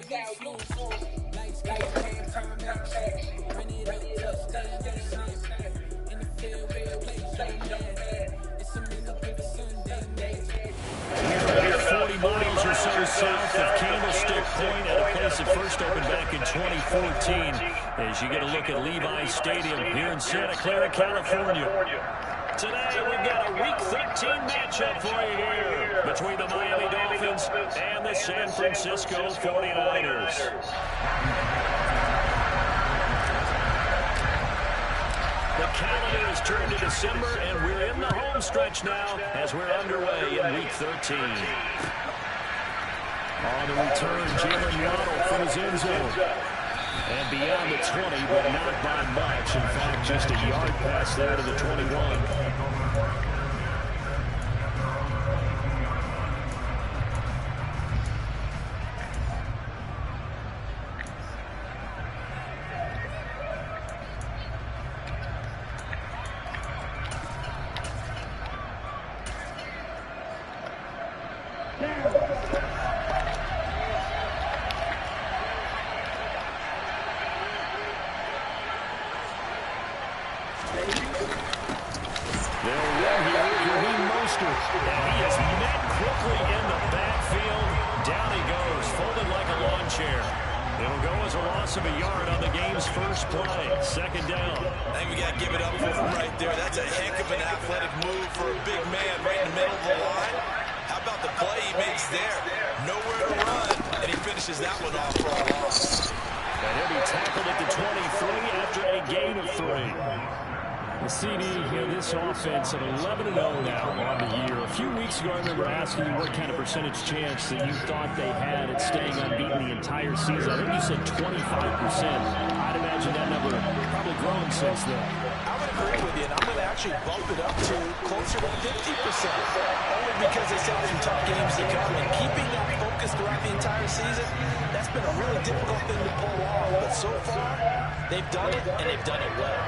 Miles or so south of Candlestick Point at a place that first opened back in 2014 as you get a look at Levi's Stadium here in Santa Clara, California. Today we've got a Week 13 matchup for you here between the Miami Dolphins and the San Francisco 49ers. The calendar has turned to December, and we're in the home stretch now as we're underway in Week 13. On the return, Jalen Waddle from his end zone. And beyond the 20, but not by much. In fact, just a yard pass there to the 21. Offense at 11-0 now on the year. A few weeks ago, I remember asking you what kind of percentage chance that you thought they had at staying unbeaten the entire season. I think you said 25%. I'd imagine that number probably grown since then. I would agree with you, and I'm going to actually bump it up to closer to 50%. Only because they still have some tough games to come, and keeping that focus throughout the entire season, that's been a really difficult thing to pull off. But so far, they've done it, and they've done it well.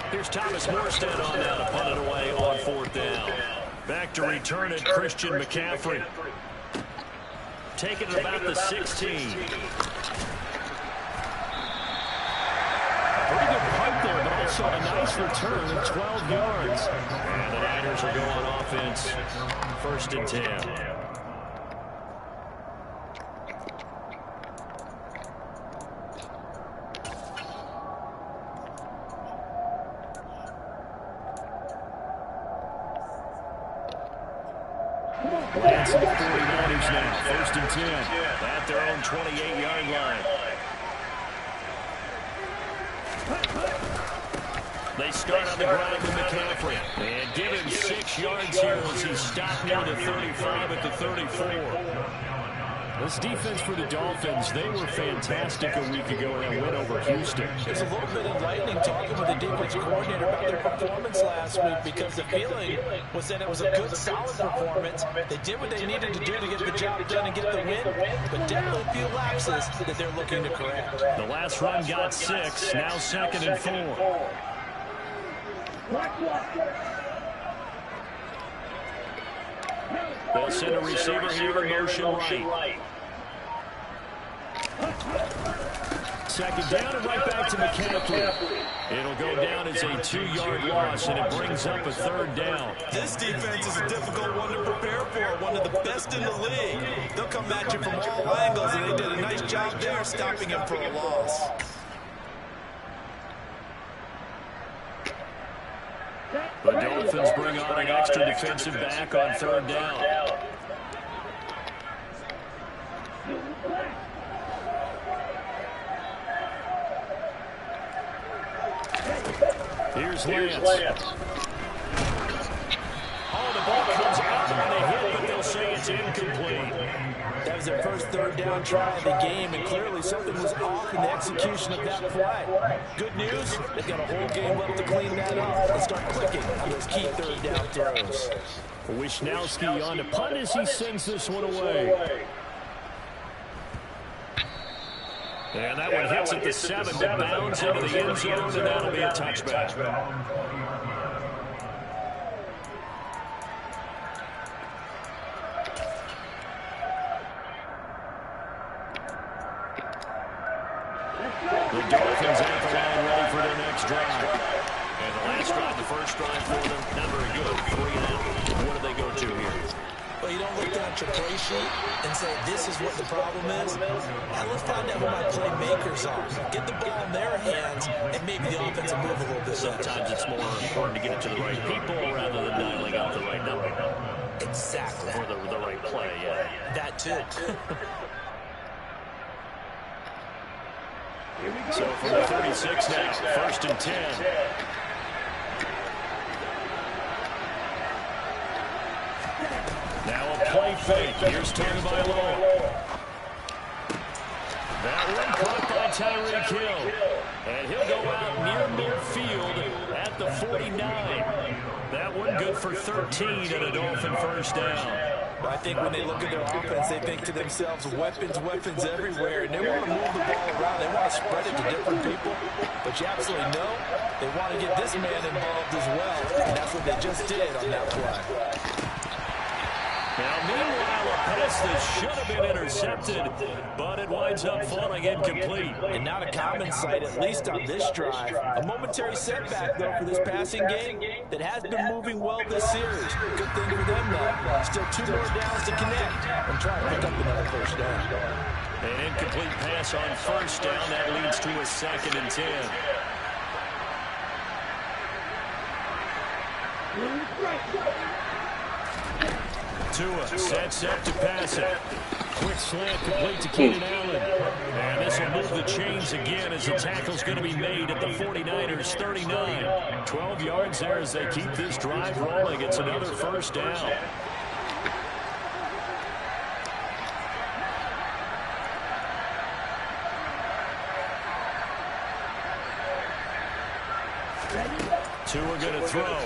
Here's Thomas Morstead on now to punt it away on 4th down. Back to return it, Christian McCaffrey. Taking it about the 16. Pretty good punt there, but also a nice return of 12 yards. And the Niners are going on offense. 1st and 10. Lance and the 49ers now. 1st and 10 at their own 28-yard line. They start on the ground with McCaffrey. And give him 6 yards here as he's stopped near the 35 at the 34. This defense for the Dolphins, they were fantastic a week ago in a win over Houston. There's a little bit of lightning talking with the defense coordinator about their performance last week because the feeling was that it was a good, solid performance. They did what they needed to do to get the job done and get the win, but definitely a few lapses that they're looking to correct. The last run got 6, now 2nd and 4. They'll send a receiver here in motion right. 2nd down and right back to McCaffrey. It'll go down as a 2-yard loss, and it brings up a 3rd down. This defense is a difficult one to prepare for, one of the best in the league. They'll come at you from all angles, and they did a nice job there stopping him for a loss. The Dolphins bring on an extra defensive back on 3rd down. Here's Lance. Oh, the ball comes out on the hit, but they'll say it's incomplete. That was their first 3rd down try of the game, and clearly something was off in the execution of that play. Good news, they've got a whole game left to clean that up and start clicking on those key 3rd down throws. Wisnowski on to punt as he sends this one away. And that one hits at the 7, but bounds into the end zone, and that'll be a touchback. The Dolphins at the line ready for their next drive. And the last drive, the first drive for them, not very good. 3 and out. What do they go to here? Well, you don't look down at your play sheet and say, this is what the problem is. Now let's find out who my playmakers are. Get the ball in their hands, and maybe the offense will move a little bit. Sometimes it's more important to get it to the right people rather than dialing out the right number. Exactly. Or the right play, yeah. That too. So from the 36 now, 1st and 10. Now a play fake. Here's Tagovailoa. That one caught by Tyreek Hill. And he'll go out near midfield at the 49. That one good for 13 and a Dolphin first down. I think when they look at their offense, they think to themselves, weapons everywhere. And they want to move the ball around. They want to spread it to different people. But you absolutely know they want to get this man involved as well. And that's what they just did on that play. Now, meanwhile, a pass that should have been intercepted, but it winds up falling incomplete. And not a common sight, at least on this drive. A momentary setback, though, for this passing game that has been moving well this series. Good thing for them, though. Still 2 more downs to connect and try to pick up another first down. An incomplete pass on first down. That leads to a 2nd and 10. Tua sets up to pass it. Quick slant complete to Keenan Allen. And this will move the chains again as the tackle's going to be made at the 49ers 39. 12 yards there as they keep this drive rolling. It's another first down. Tua going to throw.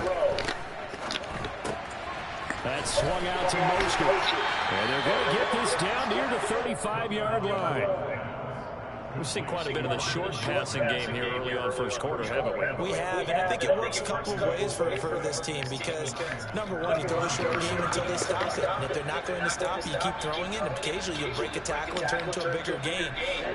That's swung out to Mostert. And they're going to get this down near the 35-yard line. We've seen quite a bit of the short passing game here early on first quarter, haven't we? We have, and I think it works a couple of ways for this team because, number one, you throw the short game until they stop it. And if they're not going to stop you, keep throwing it, and occasionally you'll break a tackle and turn into a bigger gain.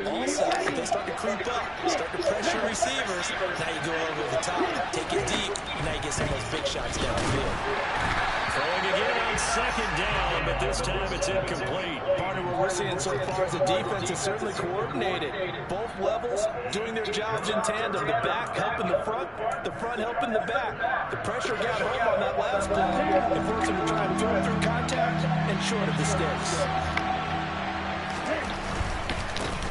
Also, if they start to creep up, start to pressure receivers, now you go over the top, take it deep, and now you get some of those big shots downfield. Throwing again on 2nd down, but this time it's incomplete. Partner, what we're seeing so far is the defense is certainly coordinated. Both levels doing their jobs in tandem. The back helping the front helping the back. The pressure got home on that last play and forced him to try and throw through contact and short of the sticks.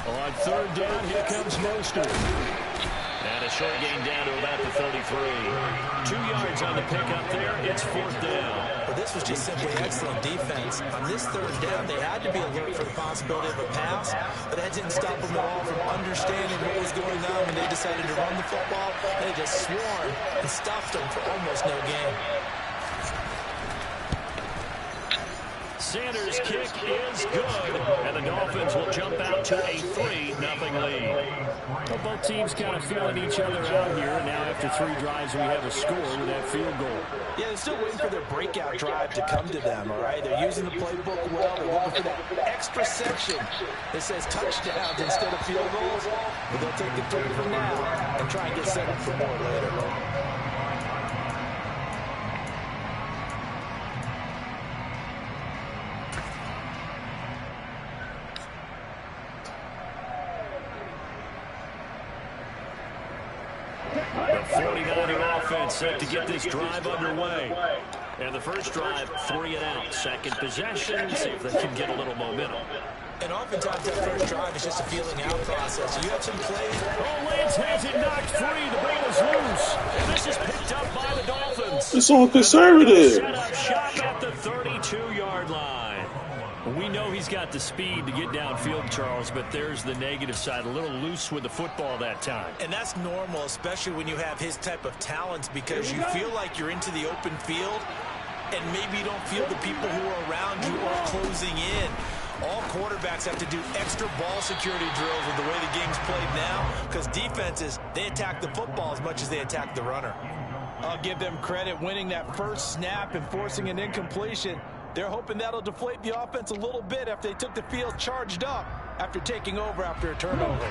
On 3rd down, here comes Mostert. And a short gain down to about the 33. 2 yards on the pickup there. It's 4th down. Well, this was just simply excellent defense. On this 3rd down, they had to be alert for the possibility of a pass, but that didn't stop them at all from understanding what was going on when they decided to run the football. They just swarmed and stopped them for almost no gain. Sanders' kick is good, and the Dolphins will jump out to a 3-0 lead. Well, both teams kind of feeling each other out here. Now, after 3 drives, we have a score with that field goal. Yeah, they're still waiting for their breakout drive to come to them, all right? They're using the playbook well. They're looking for that extra section that says touchdowns instead of field goals. But they'll take the 3 for now and try and get set up for more later. The 49er offense set to get this drive underway. And the first drive, 3 and out. Second possession, see if they can get a little momentum. And oftentimes that first drive is just a feeling out process. You have some plays. Oh, Lance has it knocked free. The ball is loose. And this is picked up by the Dolphins. It's on conservative. Set up shop at the 32-yard line. We know he's got the speed to get downfield, Charles, but there's the negative side. A little loose with the football that time. And that's normal, especially when you have his type of talents, because you feel like you're into the open field, and maybe you don't feel the people who are around you are closing in. All quarterbacks have to do extra ball security drills with the way the game's played now, because defenses, they attack the football as much as they attack the runner. I'll give them credit winning that first snap and forcing an incompletion. They're hoping that'll deflate the offense a little bit after they took the field charged up after taking over after a turnover.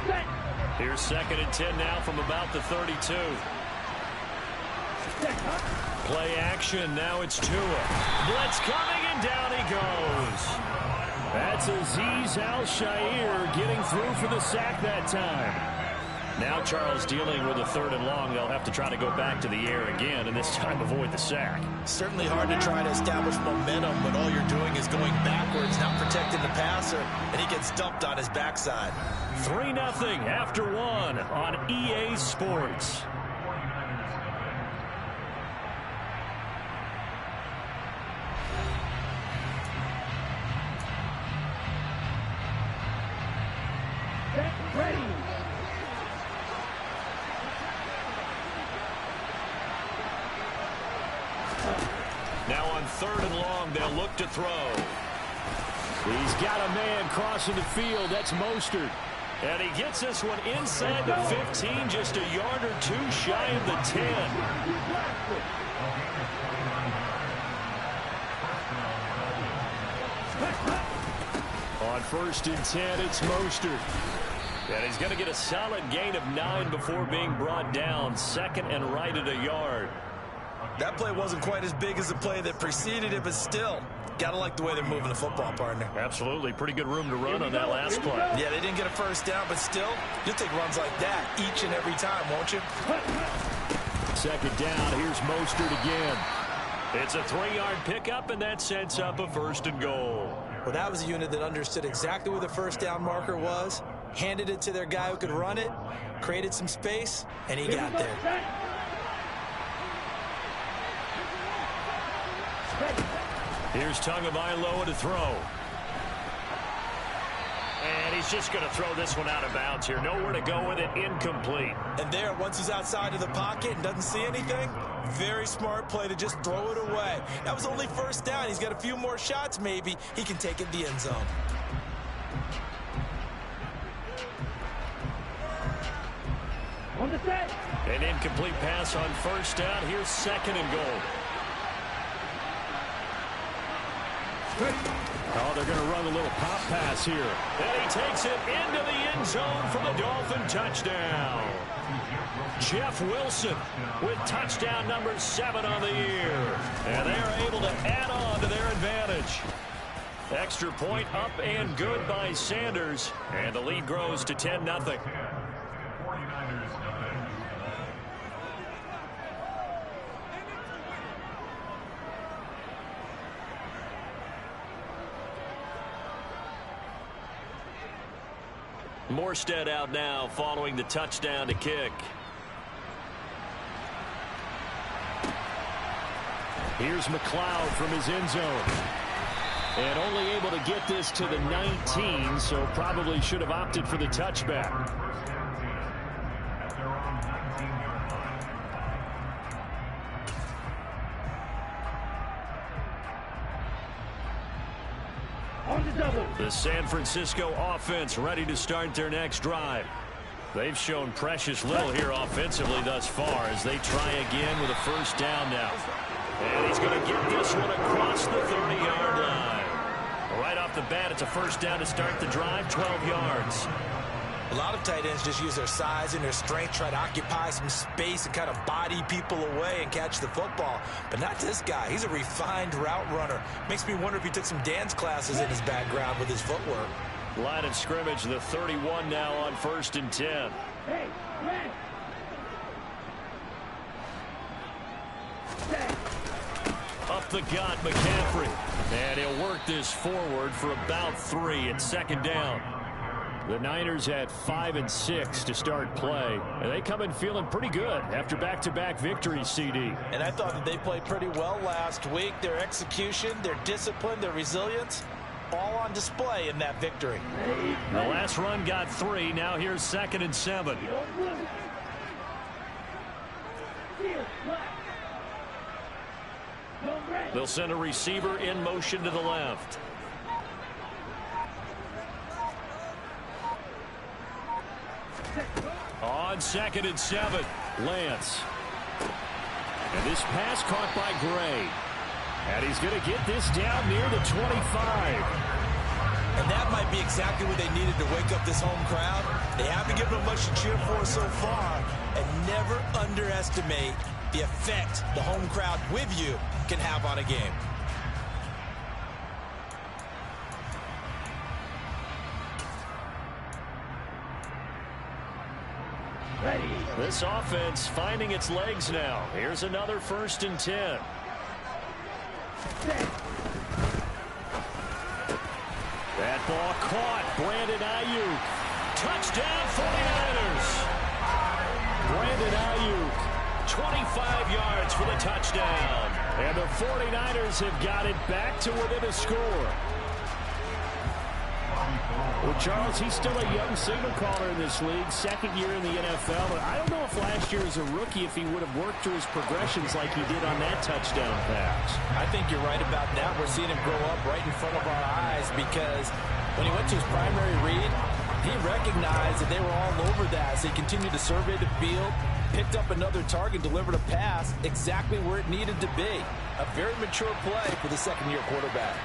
Here's 2nd and 10 now from about the 32. Play action. Now it's Tua. Blitz coming, and down he goes. That's Azeez Al-Shaair getting through for the sack that time. Now Charles dealing with a 3rd and long. They'll have to try to go back to the air again, and this time avoid the sack. Certainly hard to try to establish momentum when all you're doing is going backwards, not protecting the passer, and he gets dumped on his backside. 3-0 after 1 on EA Sports. Now on 3rd and long, they'll look to throw. He's got a man crossing the field. That's Mostert. And he gets this one inside the 15, just a yard or 2 shy of the 10. On 1st and 10, it's Mostert. And he's going to get a solid gain of 9 before being brought down. 2nd and right at a yard. That play wasn't quite as big as the play that preceded it, but still, gotta like the way they're moving the football, partner. Absolutely. Pretty good room to run on that last play. Yeah, they didn't get a 1st down, but still, you'll take runs like that each and every time, won't you? 2nd down. Here's Mostert again. It's a 3-yard pickup, and that sets up a 1st and goal. Well, that was a unit that understood exactly where the 1st down marker was, handed it to their guy who could run it, created some space, and he got there. Here's Tagovailoa to throw. And he's just going to throw this one out of bounds here. Nowhere to go with it. Incomplete. And there, once he's outside of the pocket and doesn't see anything, very smart play to just throw it away. That was only 1st down. He's got a few more shots, maybe. He can take it in the end zone. An incomplete pass on 1st down. Here's 2nd and goal. Oh, they're going to run a little pop pass here. And he takes it into the end zone for the Dolphin touchdown. Jeff Wilson with touchdown number 7 on the year. And they're able to add on to their advantage. Extra point up and good by Sanders. And the lead grows to 10-0. Morstead out now following the touchdown to kick. Here's McLeod from his end zone. And only able to get this to the 19, so probably should have opted for the touchback. The San Francisco offense ready to start their next drive. They've shown precious little here offensively thus far as they try again with a 1st down now. And he's going to get this one across the 30-yard line. Right off the bat, it's a 1st down to start the drive, 12 yards. A lot of tight ends just use their size and their strength, try to occupy some space and kind of body people away and catch the football. But not this guy. He's a refined route runner. Makes me wonder if he took some dance classes in his background with his footwork. Line of scrimmage, the 31 now on 1st and 10. Up the gut, McCaffrey. And he'll work this forward for about 3 at 2nd down. The Niners at 5 and 6 to start play. And they come in feeling pretty good after back-to-back victories, CD. And I thought that they played pretty well last week. Their execution, their discipline, their resilience, all on display in that victory. The last run got 3. Now here's 2nd and 7. They'll send a receiver in motion to the left. On 2nd and 7, Lance. And this pass caught by Gray. And he's going to get this down near the 25. And that might be exactly what they needed to wake up this home crowd. They haven't given them much to cheer for so far, and never underestimate the effect the home crowd with you can have on a game. This offense finding its legs now. Here's another 1st and 10. That ball caught. Brandon Ayuk. Touchdown 49ers. Brandon Ayuk, 25 yards for the touchdown. And the 49ers have got it back to within a score. Well, Charles, he's still a young signal caller in this league, 2nd year in the NFL. But I don't know if last year as a rookie, if he would have worked through his progressions like he did on that touchdown pass. I think you're right about that. We're seeing him grow up right in front of our eyes because when he went to his primary read, he recognized that they were all over that. So he continued to survey the field, picked up another target, delivered a pass exactly where it needed to be. A very mature play for the 2nd-year quarterback.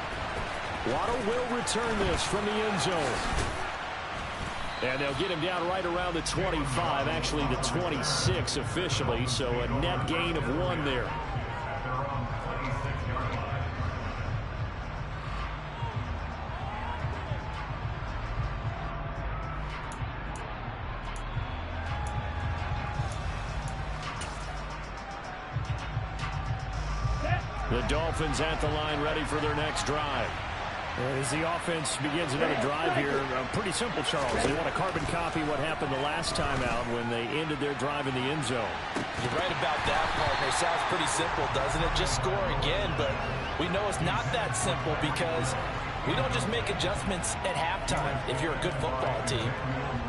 Waddle will return this from the end zone. And they'll get him down right around the 25, actually the 26 officially, so a net gain of 1 there. The Dolphins at the line ready for their next drive. As the offense begins another drive here, pretty simple, Charles. They want to carbon copy what happened the last time out when they ended their drive in the end zone. You're right about that, partner. Sounds pretty simple, doesn't it? Just score again, but we know it's not that simple because we don't just make adjustments at halftime if you're a good football team.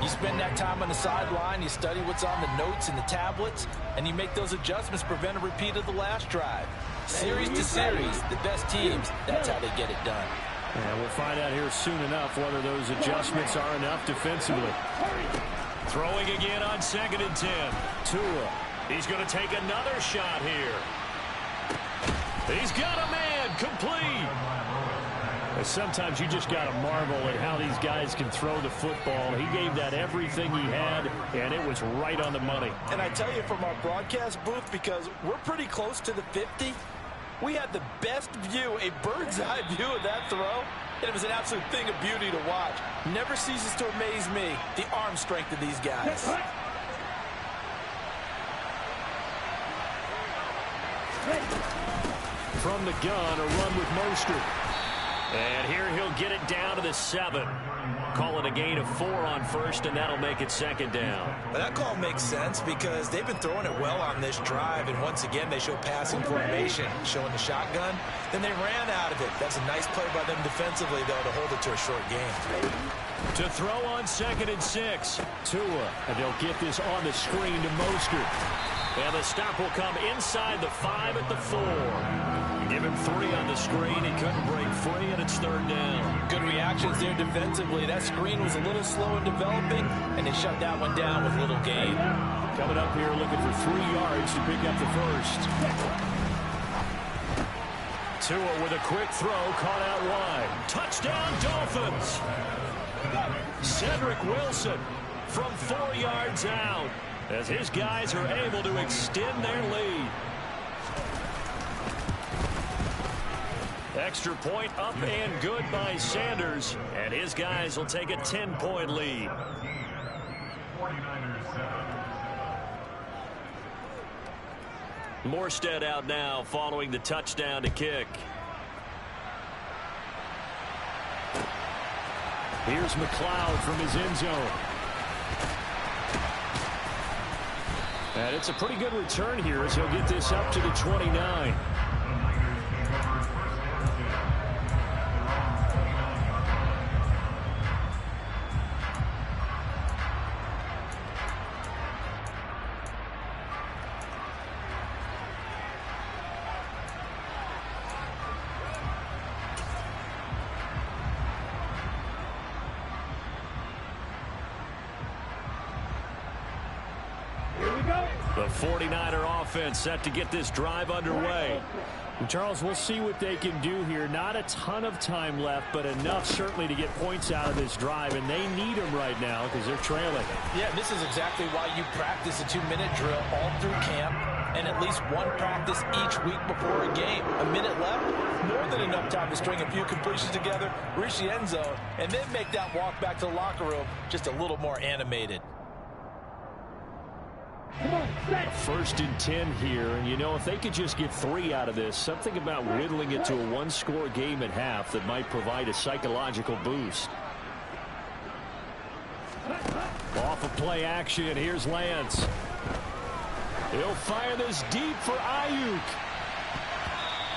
You spend that time on the sideline, you study what's on the notes and the tablets, and you make those adjustments, prevent a repeat of the last drive. Series to series, the best teams, that's how they get it done. And we'll find out here soon enough whether those adjustments are enough defensively. Throwing again on 2nd and 10. Tua. He's going to take another shot here. He's got a man complete. And sometimes you just got to marvel at how these guys can throw the football. He gave that everything he had, and it was right on the money. And I tell you from our broadcast booth, because we're pretty close to the 50, we had the best view, a bird's-eye view of that throw, and it was an absolute thing of beauty to watch. Never ceases to amaze me, the arm strength of these guys. From the gun, a run with Mostert. And here he'll get it down to the 7. Call it a gain of 4 on 1st, and that'll make it 2nd down. Well, that call makes sense because they've been throwing it well on this drive, and once again they show passing formation, showing the shotgun. Then they ran out of it. That's a nice play by them defensively, though, to hold it to a short game. To throw on 2nd and 6. Tua, and they'll get this on the screen to Mostert. And the stop will come inside the 5 at the 4. Give him 3 on the screen. He couldn't break free, and it's 3rd down. Good reactions there defensively. That screen was a little slow in developing, and they shut that one down with little gain. Coming up here looking for 3 yards to pick up the 1st. Tua with a quick throw, caught out wide. Touchdown, Dolphins! Cedric Wilson from 4 yards out as his guys are able to extend their lead. Extra point up and good by Sanders, and his guys will take a 10-point lead. Morstead out now following the touchdown to kick. Here's McLeod from his end zone. And it's a pretty good return here as he'll get this up to the 29. The 49er offense set to get this drive underway. Charles, we'll see what they can do here. Not a ton of time left, but enough certainly to get points out of this drive, and they need them right now because they're trailing. Yeah, this is exactly why you practice a 2-minute drill all through camp and at least one practice each week before a game. A minute left, more than enough time to string a few completions together, reach the end zone, and then make that walk back to the locker room just a little more animated. First and 10 here, and you know, if they could just get 3 out of this, something about whittling it to a one-score game at half that might provide a psychological boost. Off of play action, here's Lance. He'll fire this deep for Ayuk.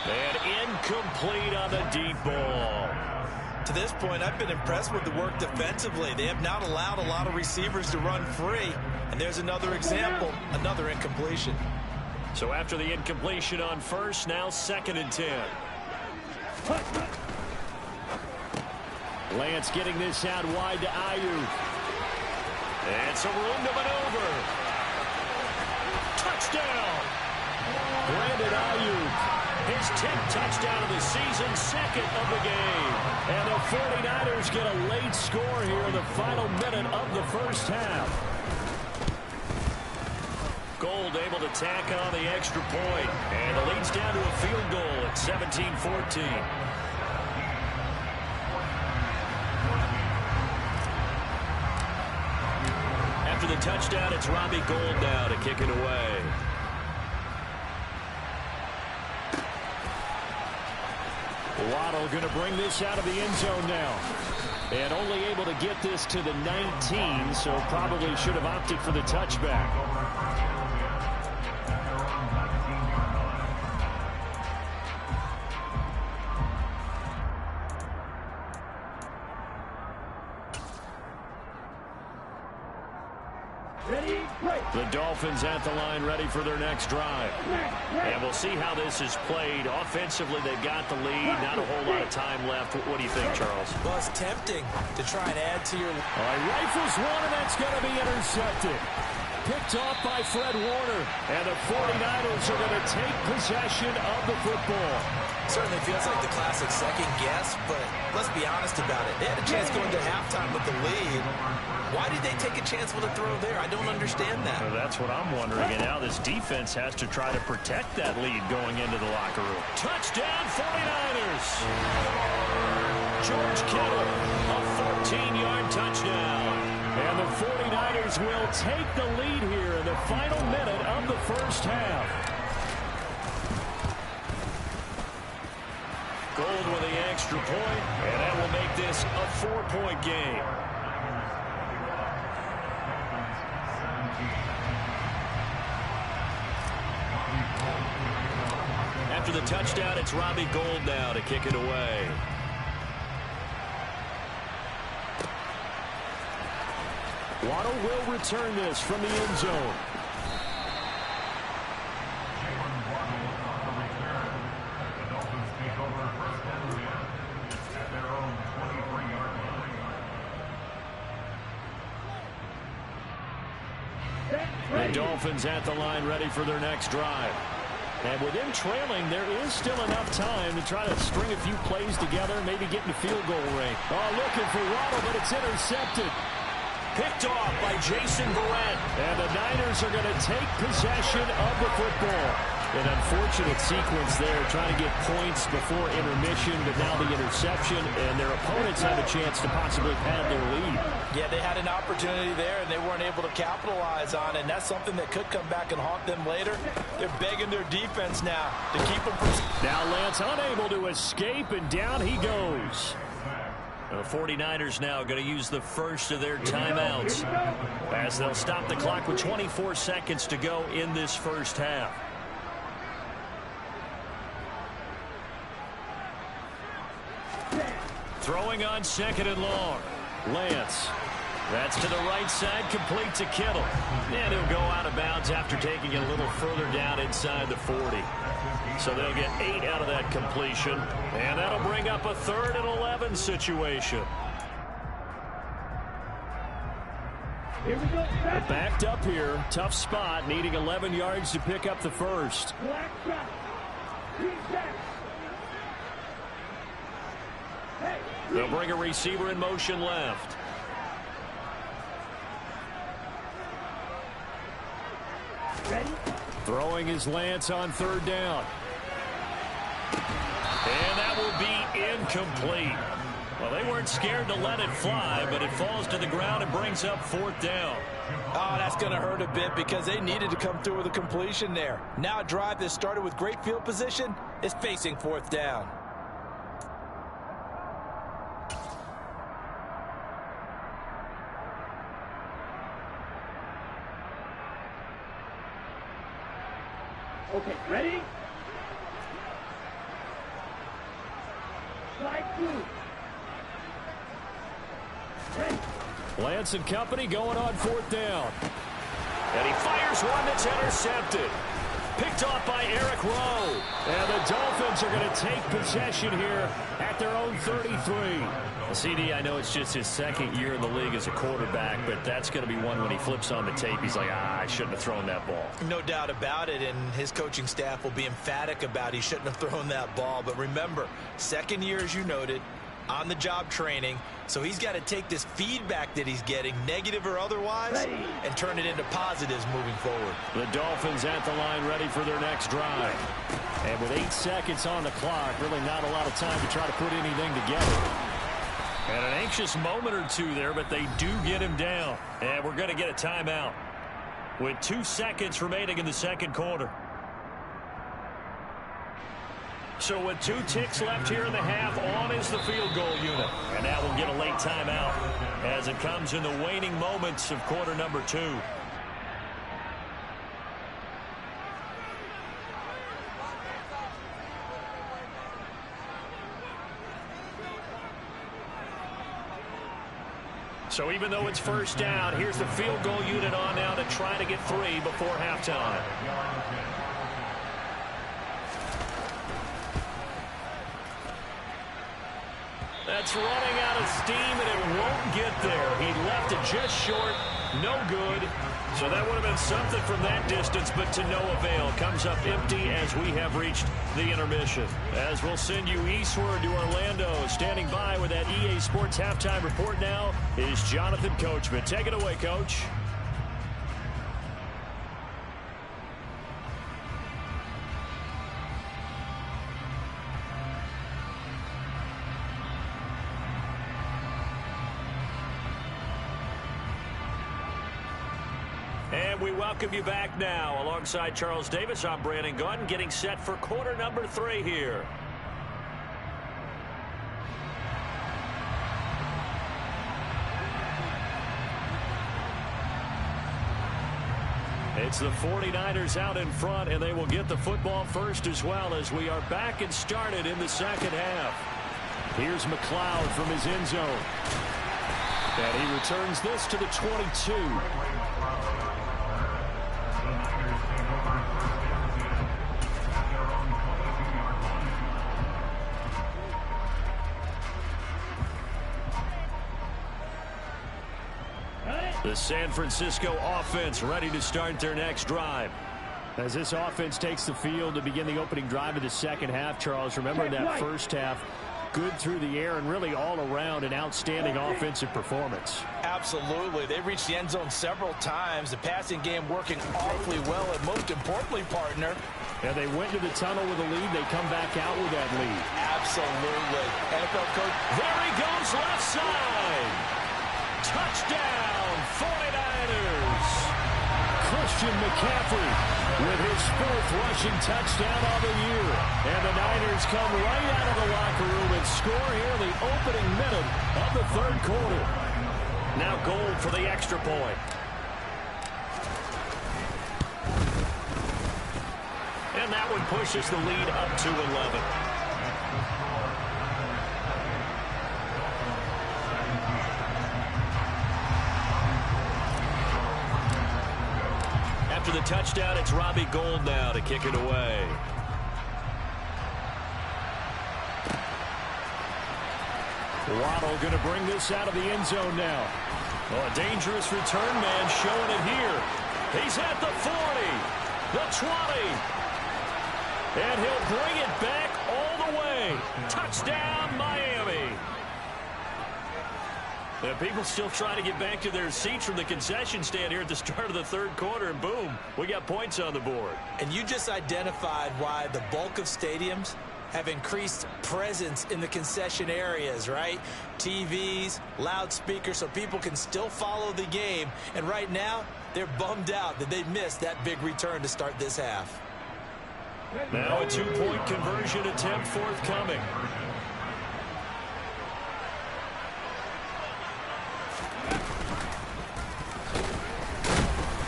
And incomplete on the deep ball. To this point, I've been impressed with the work defensively. They have not allowed a lot of receivers to run free. And there's another example, another incompletion. So after the incompletion on first, now 2nd and 10. Lance getting this out wide to Ayuk. And some room to maneuver. Touchdown! Brandon Ayuk. His 10th touchdown of the season, 2nd of the game. And the 49ers get a late score here in the final minute of the first half. Gold able to tack on the extra point. And the lead's down to a field goal at 17-14. After the touchdown, it's Robbie Gould now to kick it away. Waddle going to bring this out of the end zone now. And only able to get this to the 19, so probably should have opted for the touchback. The Dolphins at the line ready for their next drive. And we'll see how this is played. Offensively, they've got the lead. Not a whole lot of time left. What do you think, Charles? Well, it's tempting to try and add to your... All right, rifles one, and that's going to be intercepted. Picked off by Fred Warner. And the 49ers are going to take possession of the football. Certainly feels like the classic second guess, but let's be honest about it. They had a chance going to halftime with the lead. Why did they take a chance with a throw there? I don't understand that. Well, that's what I'm wondering. And now this defense has to try to protect that lead going into the locker room. Touchdown, 49ers! George Kittle, a 14-yard touchdown. And the 49ers will take the lead here in the final minute of the first half. Gold with the extra point, and that will make this a 4-point game. After the touchdown, it's Robbie Gould now to kick it away. Waddle will return this from the end zone. The Dolphins at the line ready for their next drive. And with them trailing, there is still enough time to try to string a few plays together and maybe get in the field goal range. Oh, looking for Waddle, but it's intercepted. Picked off by Jason Verrett. And the Niners are going to take possession of the football. An unfortunate sequence there, trying to get points before intermission, but now the interception, and their opponents have a chance to possibly pad their lead. Yeah, they had an opportunity there, and they weren't able to capitalize on it, and that's something that could come back and haunt them later. They're begging their defense now to keep them from... Now Lance unable to escape, and down he goes. The 49ers now going to use the first of their timeouts as they'll stop the clock with 24 seconds to go in this first half. Throwing on 2nd and long. Lance. That's to the right side, complete to Kittle. And he'll go out of bounds after taking it a little further down inside the 40. So they'll get 8 out of that completion. And that'll bring up a 3rd and 11 situation. Here we go. Backed up here. Tough spot, needing 11 yards to pick up the first. Reset. Hey, They'll bring a receiver in motion left. ready? Throwing his Lance on third down. And that will be incomplete. Well, they weren't scared to let it fly, but it falls to the ground and brings up fourth down. Oh, that's going to hurt a bit because they needed to come through with a completion there. Now a drive that started with great field position is facing fourth down. Okay, ready? Slide through. Ready. Lance and company going on fourth down. And he fires one that's intercepted. Picked off by Eric Rowe. And the Dolphins are going to take possession here at their own 33. CD, I know it's just his second year in the league as a quarterback, but that's going to be one when he flips on the tape. He's like, I shouldn't have thrown that ball. No doubt about it, and his coaching staff will be emphatic about he shouldn't have thrown that ball. But remember, second year, as you noted, on-the-job training, so he's got to take this feedback that he's getting, negative or otherwise, and turn it into positives moving forward. The Dolphins at the line ready for their next drive. And with 8 seconds on the clock, really not a lot of time to try to put anything together. And an anxious moment or two there, but they do get him down. And we're going to get a timeout with 2 seconds remaining in the second quarter. So with 2 ticks left here in the half, on is the field goal unit. And now we'll get a late timeout as it comes in the waning moments of quarter number 2. So even though it's first down, here's the field goal unit on now to try to get 3 before halftime. That's running out of steam, and it won't get there. He left it just short. No good. So that would have been something from that distance, but to no avail. Comes up empty as we have reached the intermission. As we'll send you eastward to Orlando. Standing by with that EA Sports Halftime Report now is Jonathan Coachman. Take it away, Coach. And we welcome you back now. Alongside Charles Davis, I'm Brandon Gaudin, getting set for quarter number 3 here. It's the 49ers out in front, and they will get the football first as well as we are back and started in the second half. Here's McLeod from his end zone. And he returns this to the 22. The San Francisco offense ready to start their next drive. As this offense takes the field to begin the opening drive of the second half, Charles, remember that first half, good through the air and really all around an outstanding offensive performance. Absolutely. They reached the end zone several times. The passing game working awfully well, and most importantly, partner, and they went to the tunnel with a lead. They come back out with that lead. Absolutely. NFL coach. There he goes, left side. Touchdown, 49ers. Christian McCaffrey with his 4th rushing touchdown of the year. And the Niners come right out of the locker room and score here in the opening minute of the third quarter. Now Gold for the extra point. And that one pushes the lead up to 11. After the touchdown, it's Robbie Gould now to kick it away. Waddle going to bring this out of the end zone now. Oh, a dangerous return man showing it here. He's at the 40, the 20. And he'll bring it back all the way. Touchdown, Miami. And people still trying to get back to their seats from the concession stand here at the start of the third quarter, and boom, we got points on the board. And you just identified why the bulk of stadiums have increased presence in the concession areas, right? TVs, loudspeakers, so people can still follow the game. And right now, they're bummed out that they missed that big return to start this half. Now a two-point conversion attempt forthcoming.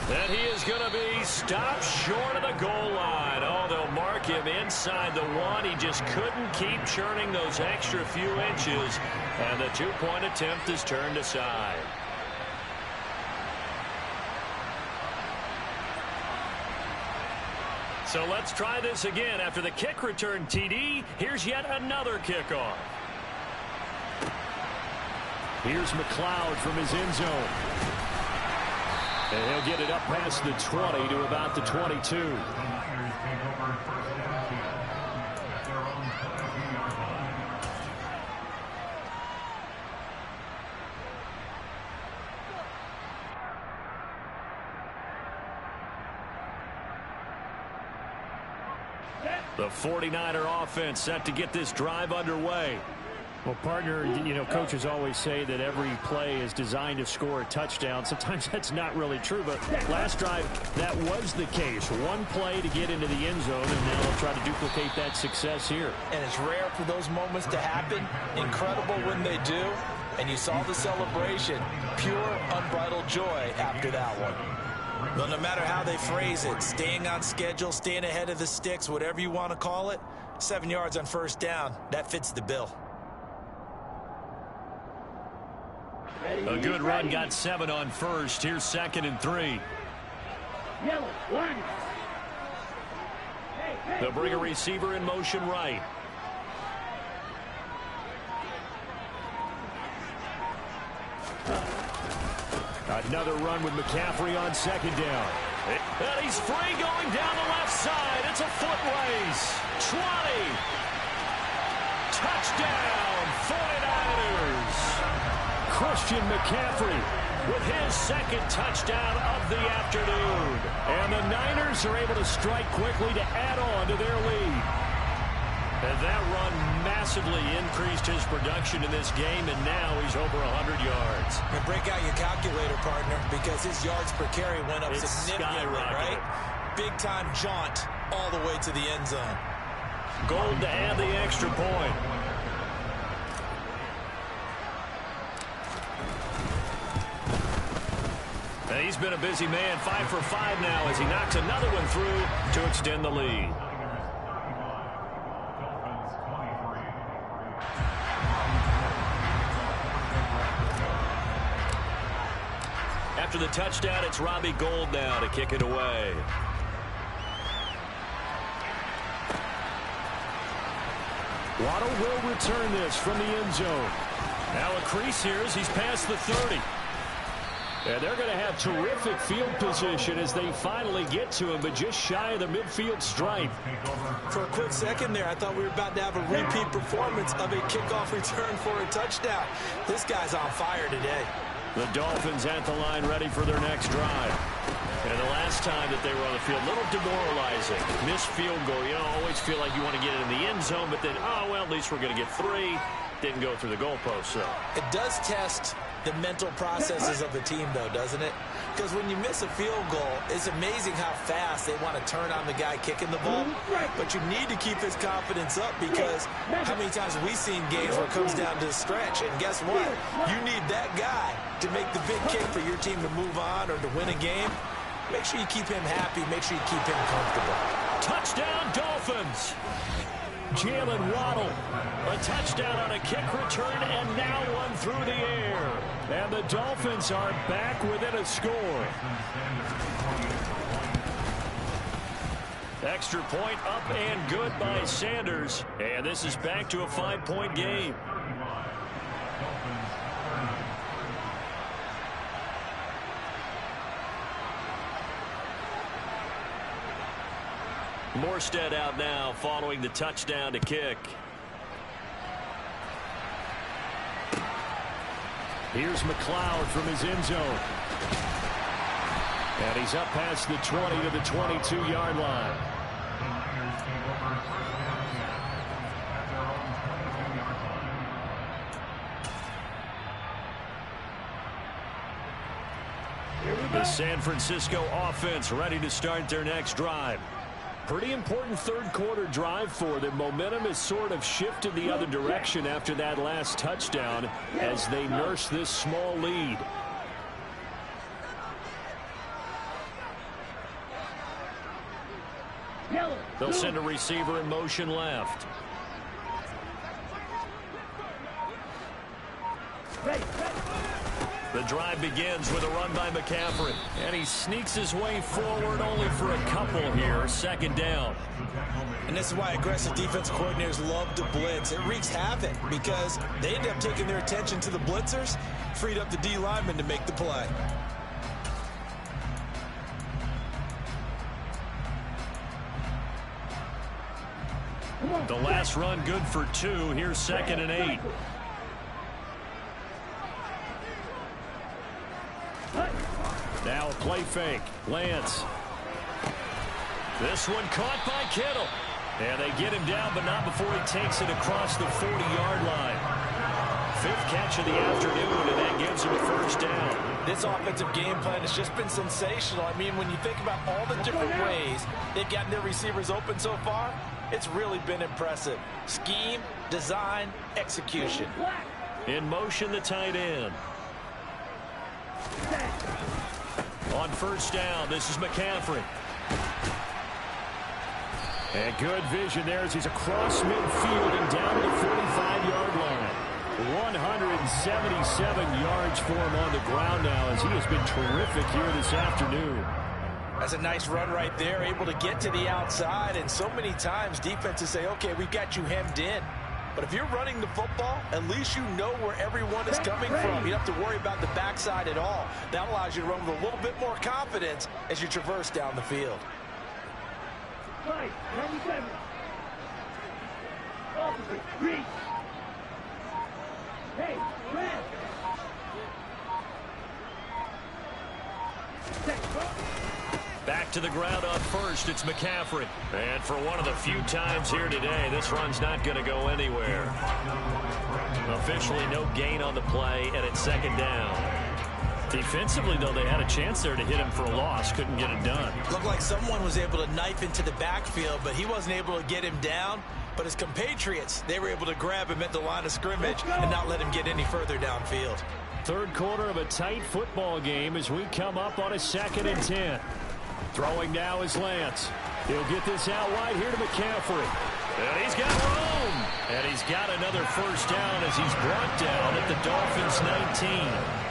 And he is going to be stopped short of the goal line. Oh, they'll mark him inside the one. He just couldn't keep churning those extra few inches. And the two-point attempt is turned aside. So let's try this again. After the kick return TD, here's yet another kickoff. Here's McLeod from his end zone. And he'll get it up past the 20 to about the 22. The 49er offense set to get this drive underway. Well, partner, you know, coaches always say that every play is designed to score a touchdown. Sometimes that's not really true, but last drive, that was the case. One play to get into the end zone, and now they'll try to duplicate that success here. And it's rare for those moments to happen. Incredible when they do. And you saw the celebration. Pure, unbridled joy after that one. Well, no matter how they phrase it, staying on schedule, staying ahead of the sticks, whatever you want to call it, 7 yards on first down, that fits the bill. A good run, got 7 on first. Here's 2nd and 3. Yellow, one. They'll bring a receiver in motion right. Another run with McCaffrey on 2nd down. And he's free going down the left side. It's a foot race. 20. Touchdown, 49ers. Christian McCaffrey with his 2nd touchdown of the afternoon. And the Niners are able to strike quickly to add on to their lead. And that run massively increased his production in this game, and now he's over 100 yards. And break out your calculator, partner, because his yards per carry went up significantly, right? Big-time jaunt all the way to the end zone. Gold to add the extra point. And he's been a busy man, 5 for 5 now as he knocks another one through to extend the lead. After the touchdown, it's Robbie Gould now to kick it away. Waddle will return this from the end zone. Now a crease here as he's past the 30. And they're going to have terrific field position as they finally get to him, but just shy of the midfield stripe. For a quick second there, I thought we were about to have a repeat performance of a kickoff return for a touchdown. This guy's on fire today. The Dolphins at the line ready for their next drive. And the last time that they were on the field, a little demoralizing. Missed field goal. You know, always feel like you want to get it in the end zone, but then, oh, well, at least we're going to get 3. Didn't go through the goalpost, so. It does test the mental processes of the team, though, doesn't it? Because when you miss a field goal, it's amazing how fast they want to turn on the guy kicking the ball. But you need to keep his confidence up because how many times have we seen games where it comes down to the stretch? And guess what? You need that guy to make the big kick for your team to move on or to win a game. Make sure you keep him happy. Make sure you keep him comfortable. Touchdown, Dolphins. Jalen Waddle, a touchdown on a kick return, and now one through the air. And the Dolphins are back within a score. Extra point up and good by Sanders. And this is back to a 5-point game. Morstead out now following the touchdown to kick. Here's McLeod from his end zone. And he's up past the 20 to the 22-yard line. The San Francisco offense ready to start their next drive. Pretty important third quarter drive for them. Momentum has sort of shifted the other direction after that last touchdown as they nurse this small lead. They'll send a receiver in motion left. The drive begins with a run by McCaffrey. And he sneaks his way forward only for a couple here. Second down. And this is why aggressive defense coordinators love to blitz. It wreaks havoc because they end up taking their attention to the blitzers, freed up the D lineman to make the play. The last run good for 2. Here's 2nd and 8. Now a play fake. Lance. This one caught by Kittle. And they get him down, but not before he takes it across the 40-yard line. 5th catch of the afternoon, and that gives him a first down. This offensive game plan has just been sensational. I mean, when you think about all the different ways they've gotten their receivers open so far, it's really been impressive. Scheme, design, execution. In motion, the tight end. On first down, this is McCaffrey. And good vision there as he's across midfield and down to the 45-yard line. 177 yards for him on the ground now as he has been terrific here this afternoon. That's a nice run right there, able to get to the outside. And so many times defenses say, okay, we've got you hemmed in. But if you're running the football, at least you know where everyone is coming from. You don't have to worry about the backside at all. That allows you to run with a little bit more confidence as you traverse down the field. 97. Officer, reach. Hey, red. Back to the ground on first. It's McCaffrey. And for one of the few times here today, this run's not going to go anywhere. Officially no gain on the play, and it's 2nd down. Defensively, though, they had a chance there to hit him for a loss. Couldn't get it done. Looked like someone was able to knife into the backfield, but he wasn't able to get him down. But his compatriots, they were able to grab him at the line of scrimmage and not let him get any further downfield. Third quarter of a tight football game as we come up on a 2nd and 10. Throwing now is Lance. He'll get this out wide here to McCaffrey. And he's got room. And he's got another first down as he's brought down at the Dolphins' 19.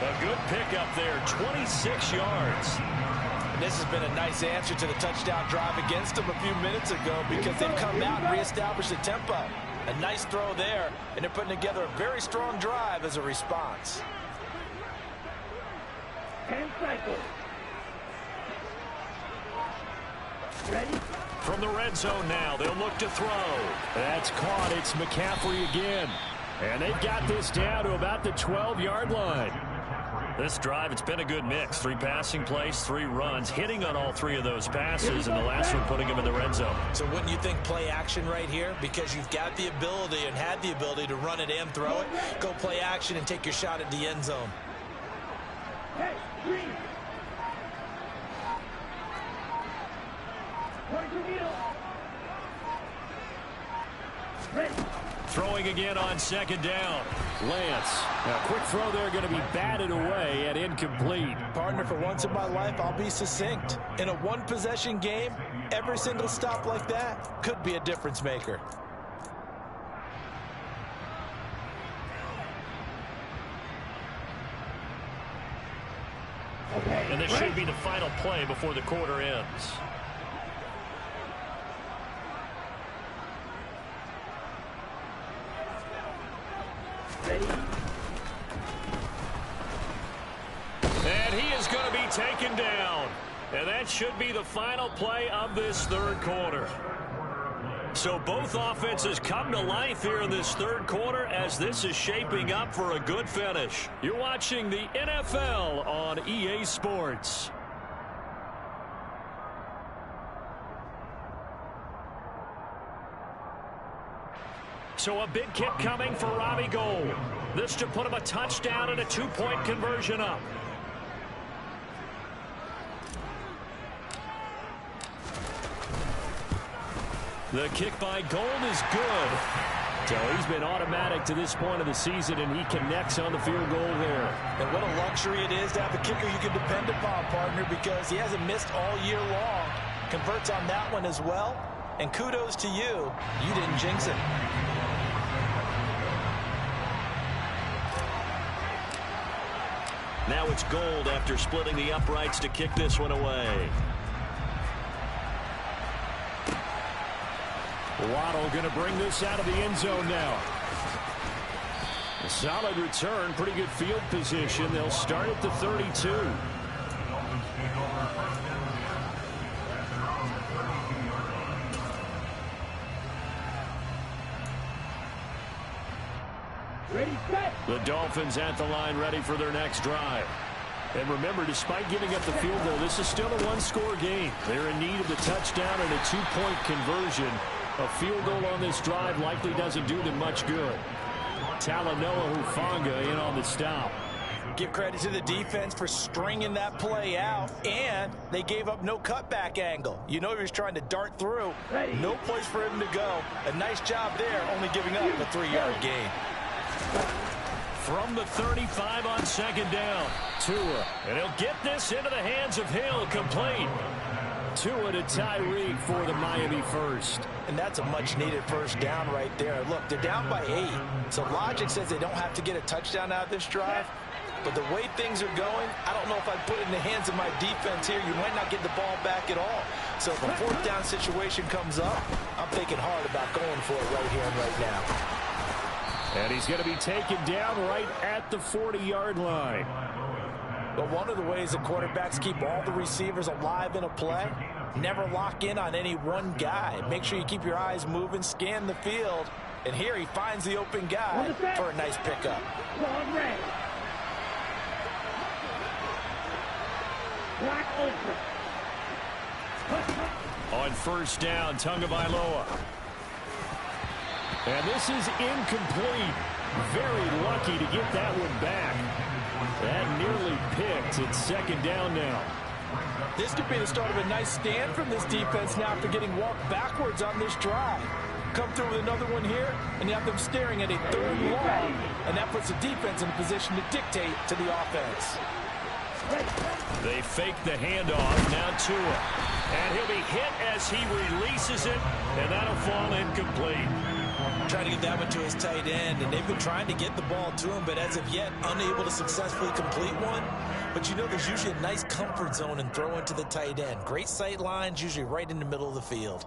A good pickup there, 26 yards. And this has been a nice answer to the touchdown drive against them a few minutes ago because they've come out and reestablished the tempo. A nice throw there, and they're putting together a very strong drive as a response. 10 cycles. Ready? From the red zone now, they'll look to throw. That's caught. It's McCaffrey again. And they've got this down to about the 12-yard line. This drive, it's been a good mix. 3 passing plays, 3 runs, hitting on all 3 of those passes, and the last one putting him in the red zone. So wouldn't you think play action right here? Because you've got the ability and had the ability to run it and throw it. Go play action and take your shot at the end zone. Hey, green. Point to needle. Ready. Throwing again on 2nd down. Lance. Now, quick throw there going to be batted away and incomplete. Partner, for once in my life, I'll be succinct. In a one-possession game, every single stop like that could be a difference maker. Okay. And this should be the final play before the quarter ends. And he is going to be taken down. And that should be the final play of this third quarter. So both offenses come to life here in this third quarter as this is shaping up for a good finish. You're watching the NFL on EA Sports. So a big kick coming for Robbie Gould. This to put him a touchdown and a 2-point conversion up. The kick by Gould is good. So he's been automatic to this point of the season, and he connects on the field goal there. And what a luxury it is to have a kicker you can depend upon, partner, because he hasn't missed all year long. Converts on that one as well. And kudos to you. You didn't jinx it. Now it's Gould after splitting the uprights to kick this one away. Waddle going to bring this out of the end zone now. A solid return, pretty good field position. They'll start at the 32. Ready, set. The Dolphins at the line ready for their next drive. And remember, despite giving up the field goal, this is still a one-score game. They're in need of the touchdown and a 2-point conversion. A field goal on this drive likely doesn't do them much good. Talanoa Hufanga in on the stop. Give credit to the defense for stringing that play out, and they gave up no cutback angle. You know he was trying to dart through. No place for him to go. A nice job there, only giving up a 3-yard gain. From the 35 on second down, Tua. And he'll get this into the hands of Hill, complete. Tua to Tyreek for the Miami first. And that's a much-needed first down right there. Look, they're down by 8, so logic says they don't have to get a touchdown out of this drive. But the way things are going, I don't know if I'd put it in the hands of my defense here. You might not get the ball back at all. So if a fourth down situation comes up, I'm thinking hard about going for it right here and right now. And he's going to be taken down right at the 40-yard line. But one of the ways that quarterbacks keep all the receivers alive in a play, never lock in on any one guy. Make sure you keep your eyes moving, scan the field. And here he finds the open guy for a nice pickup. On first down, Tagovailoa. And this is incomplete. Very lucky to get that one back. That nearly picked. It's second down now. This could be the start of a nice stand from this defense now after getting walked backwards on this drive. Come through with another one here, and you have them staring at a third and long. And that puts the defense in a position to dictate to the offense. They fake the handoff. Now Tua. And he'll be hit as he releases it, and that'll fall incomplete. Trying to get that one to his tight end, and they've been trying to get the ball to him, but as of yet, unable to successfully complete one. But you know there's usually a nice comfort zone in throwing to the tight end. Great sight lines, usually right in the middle of the field.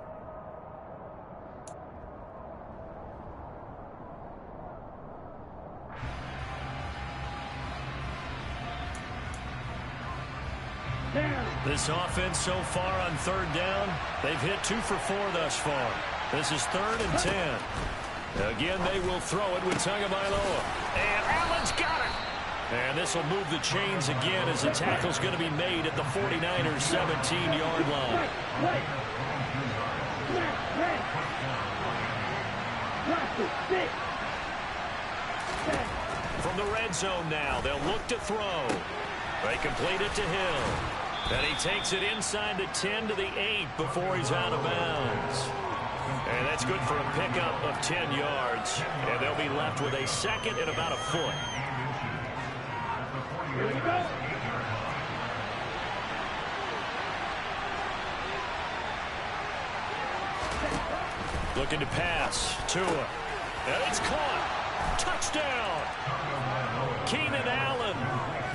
This offense so far on third down, they've hit 2 for 4 thus far. This is 3rd and 10. Again, they will throw it with Tagovailoa. And Allen's got it. And this will move the chains again as the tackle's going to be made at the 49ers' 17-yard line. From the red zone now, they'll look to throw. They complete it to Hill. And he takes it inside the 10 to the 8 before he's out of bounds. And that's good for a pickup of 10 yards. And they'll be left with a second and about a foot. Here we go. Looking to pass. Tua. And it's caught. Touchdown. Keenan Allen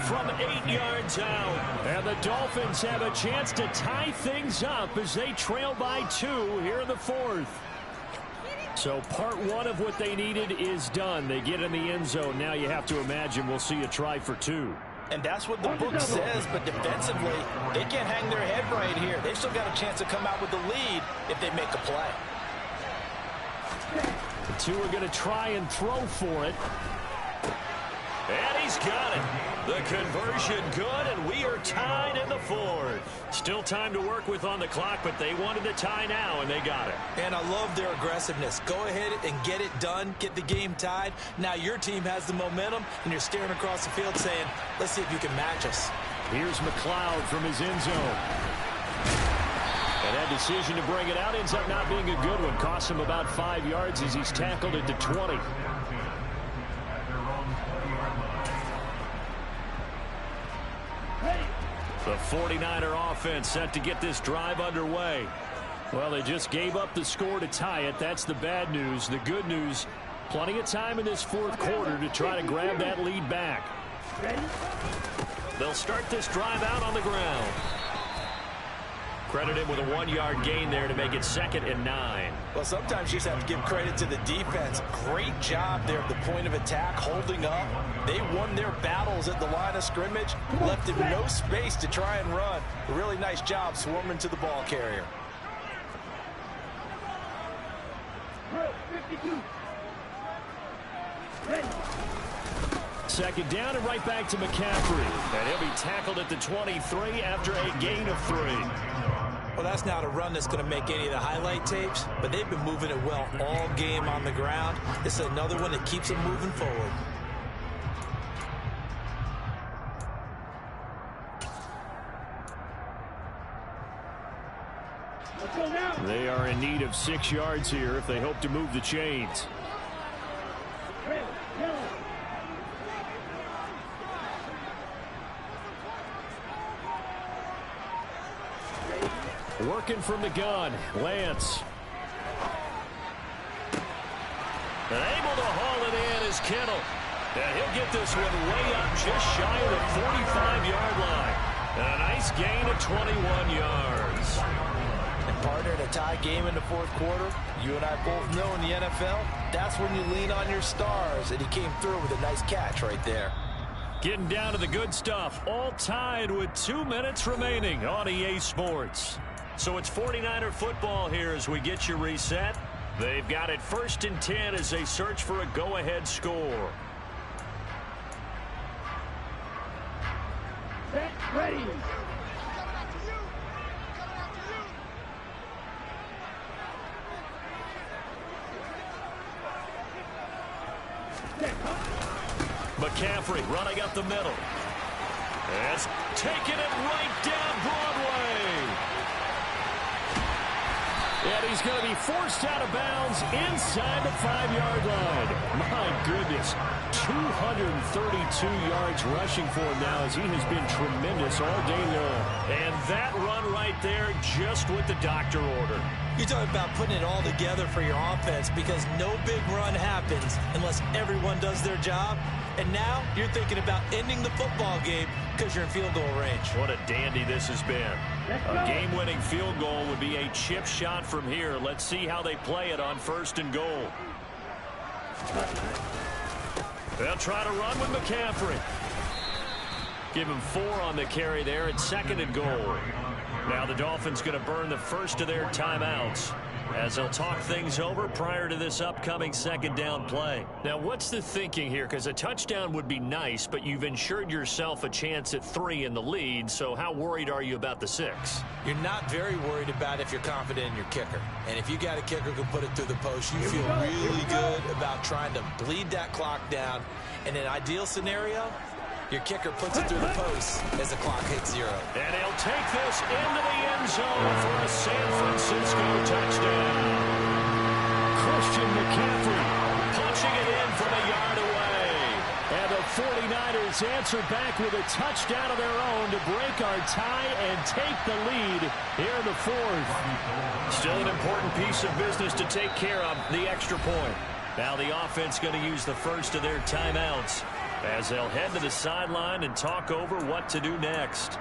from 8 yards out. And the Dolphins have a chance to tie things up as they trail by 2 here in the 4th. So part 1 of what they needed is done. They get in the end zone. Now you have to imagine we'll see a try for 2. And that's what the book says, but defensively, they can't hang their head right here. They've still got a chance to come out with the lead if they make a play. The two are going to try and throw for it. And he's got it. The conversion good, and we are tied in the fourth. Still time to work with on the clock, but they wanted the tie now, and they got it. And I love their aggressiveness. Go ahead and get it done, get the game tied. Now your team has the momentum, and you're staring across the field saying, let's see if you can match us. Here's McLeod from his end zone. And that decision to bring it out ends up not being a good one. Costs him about 5 yards as he's tackled at the 20. The 49er offense set to get this drive underway. Well, they just gave up the score to tie it. That's the bad news. The good news, plenty of time in this fourth quarter to try to grab that lead back. They'll start this drive out on the ground. Credited with a 1-yard gain there to make it 2nd and 9. Well, sometimes you just have to give credit to the defense. Great job there at the point of attack, holding up. They won their battles at the line of scrimmage, left him no space to try and run. A really nice job swarming to the ball carrier. 52. Ready. 2nd down and right back to McCaffrey. And he'll be tackled at the 23 after a gain of 3. Well, that's not a run that's going to make any of the highlight tapes, but they've been moving it well all game on the ground. It's another one that keeps them moving forward. Let's go now. They are in need of 6 yards here if they hope to move the chains. Red, yellow. Working from the gun, Lance. And able to haul it in is Kittle. And he'll get this one way up just shy of the 45-yard line. And a nice gain of 21 yards. And partner, in a tie game in the fourth quarter, you and I both know in the NFL, that's when you lean on your stars. And he came through with a nice catch right there. Getting down to the good stuff. All tied with 2 minutes remaining on EA Sports. So it's 49er football here as we get you reset. They've got it 1st and 10 as they search for a go-ahead score. Set, ready. McCaffrey running up the middle. Has taken it right down Broadway. And he's going to be forced out of bounds inside the 5-yard line. My goodness, 232 yards rushing for him now as he has been tremendous all day long. And that run right there just what the doctor ordered. You're talking about putting it all together for your offense because no big run happens unless everyone does their job. And now you're thinking about ending the football game because you're in field goal range. What a dandy this has been. A game-winning field goal would be a chip shot from here. Let's see how they play it on 1st and goal. They'll try to run with McCaffrey. Give him 4 on the carry there at 2nd and goal. Now the Dolphins going to burn the first of their timeouts as they'll talk things over prior to this upcoming 2nd down play. Now, what's the thinking here? Because a touchdown would be nice, but you've ensured yourself a chance at 3 in the lead, so how worried are you about the 6? You're not very worried about if you're confident in your kicker. And if you got a kicker who can put it through the post, you feel really good about trying to bleed that clock down. In an ideal scenario, your kicker puts it through the post as the clock hits 0. And he'll take this into the end zone for a San Francisco touchdown. Christian McCaffrey Punching it in from a yard away. and the 49ers answer back with a touchdown of their own to break our tie and take the lead here in the 4th. Still an important piece of business to take care of, the extra point. Now the offense going to use the first of their timeouts as they'll head to the sideline and talk over what to do next.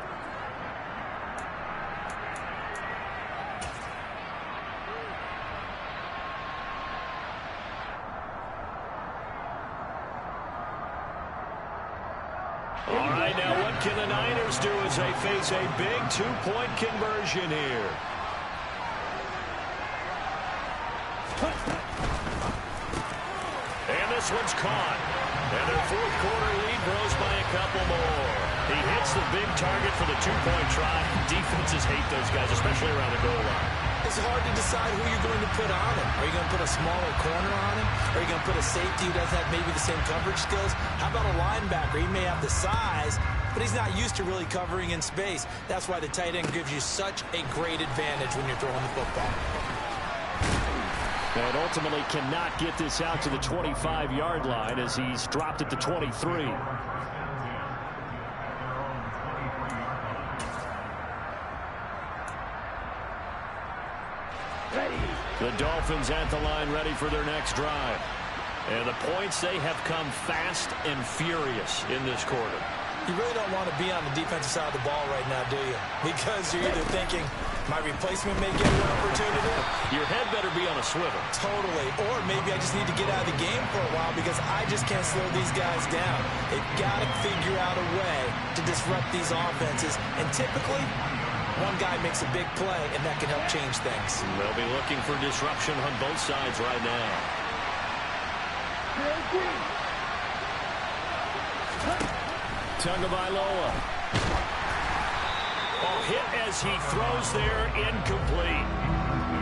All right, now what can the Niners do as they face a big two-point conversion here? And this one's caught. And their fourth quarter lead grows by a couple more. He hits the big target for the two-point try. Defenses hate those guys, especially around the goal line. It's hard to decide who you're going to put on him. Are you going to put a smaller corner on him? Are you going to put a safety who doesn't have maybe the same coverage skills? How about a linebacker? He may have the size, but he's not used to really covering in space. That's why the tight end gives you such a great advantage when you're throwing the football. And ultimately cannot get this out to the 25-yard line as he's dropped at the 23. The Dolphins at the line ready for their next drive. And the points, they have come fast and furious in this quarter. You really don't want to be on the defensive side of the ball right now, do you? Because you're either thinking, my replacement may get an opportunity. Your head better be on a swivel. Totally. Or maybe I just need to get out of the game for a while because I just can't slow these guys down. They've got to figure out a way to disrupt these offenses. And typically, one guy makes a big play, and that can help change things. They'll be looking for disruption on both sides right now. Tagovailoa. Hit as he throws there, incomplete.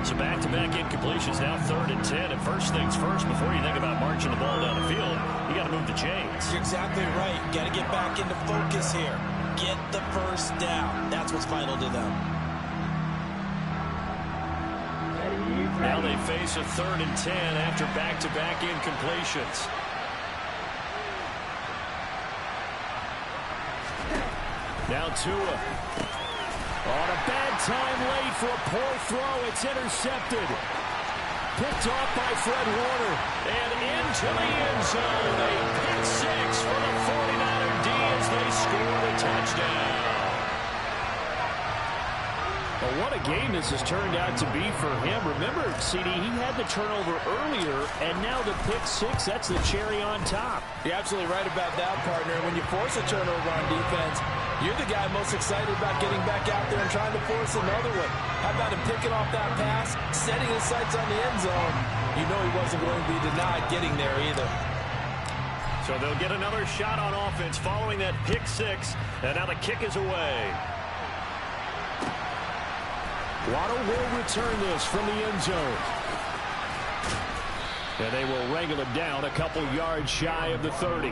So back-to-back incompletions, now 3rd and 10. And first things first, before you think about marching the ball down the field, you got to move the chains. You're exactly right. Got to get back into focus here. Get the first down. That's what's vital to them. Now they face a 3rd and 10 after back-to-back incompletions. Now Tua. On a bad time late for a poor throw. It's intercepted. Picked off by Fred Warner. And into the end zone. A pick six for the 49er D as they score the touchdown. Well, what a game this has turned out to be for him. Remember, CD, he had the turnover earlier, and now the pick six, that's the cherry on top. You're absolutely right about that, partner. When you force a turnover on defense, you're the guy most excited about getting back out there and trying to force another one. How about him picking off that pass, setting his sights on the end zone? You know he wasn't going to be denied getting there either. So they'll get another shot on offense following that pick six, and now the kick is away. Waddle will return this from the end zone. And they will wrangle him down a couple yards shy of the 30.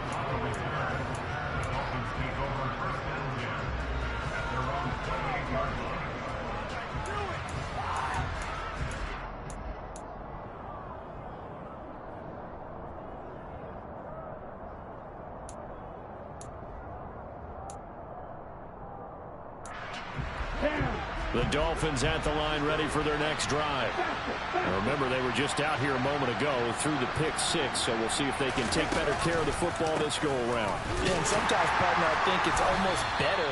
The Dolphins at the line ready for their next drive. And remember, they were just out here a moment ago through the pick six, so we'll see if they can take better care of the football this go-around. Yeah, and sometimes, partner, I think it's almost better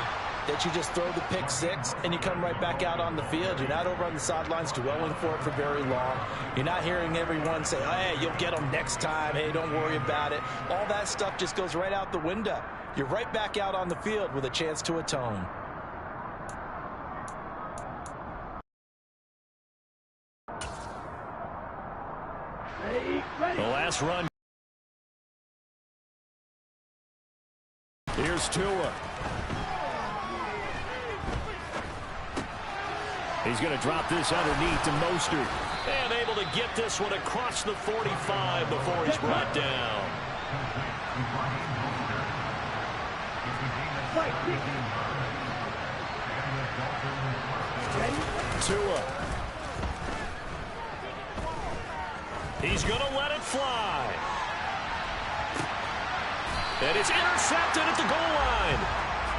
that you just throw the pick six and you come right back out on the field. You're not over on the sidelines dwelling for it for very long. You're not hearing everyone say, oh, hey, you'll get them next time. Hey, don't worry about it. All that stuff just goes right out the window. You're right back out on the field with a chance to atone. The last run. Here's Tua. He's going to drop this underneath to Mostert. And able to get this one across the 45 before he's brought down. Tua. He's going to let it fly. And it's intercepted at the goal line.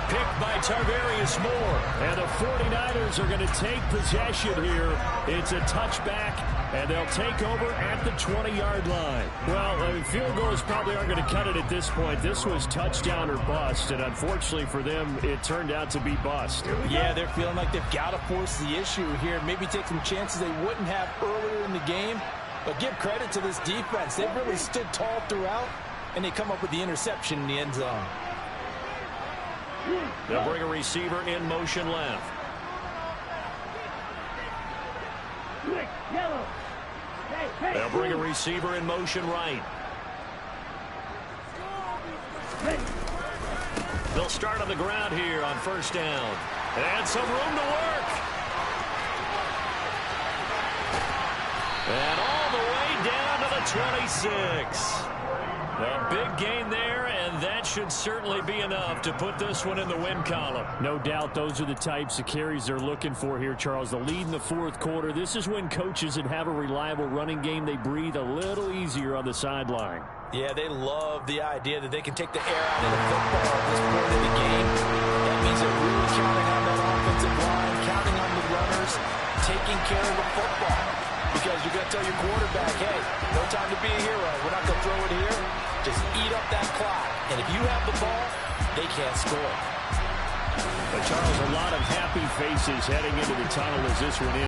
Picked by Tarvarius Moore. And the 49ers are going to take possession here. It's a touchback, and they'll take over at the 20-yard line. Well, field goals probably aren't going to cut it at this point. This was touchdown or bust, and unfortunately for them, it turned out to be bust. Yeah, they're feeling like they've got to force the issue here. Maybe take some chances they wouldn't have earlier in the game. But give credit to this defense. They've really stood tall throughout, and they come up with the interception in the end zone. They'll bring a receiver in motion left. Quick, yellow. Hey, They'll bring a receiver in motion right. ready. They'll start on the ground here on first down. And some room to work. And all the way down to the 26. A big gain there, and that should certainly be enough to put this one in the win column. No doubt those are the types of carries they're looking for here, Charles. The lead in the fourth quarter. This is when coaches that have a reliable running game, they breathe a little easier on the sideline. Yeah, they love the idea that they can take the air out of the football at this point in the game. That means they're really counting on that offensive line, counting on the runners, taking care of the football. Because you're going to tell your quarterback, hey, no time to be a hero. We're not going to throw it here. Just eat up that clock. And if you have the ball, they can't score. But Charles, a lot of happy faces heading into the tunnel as this one is.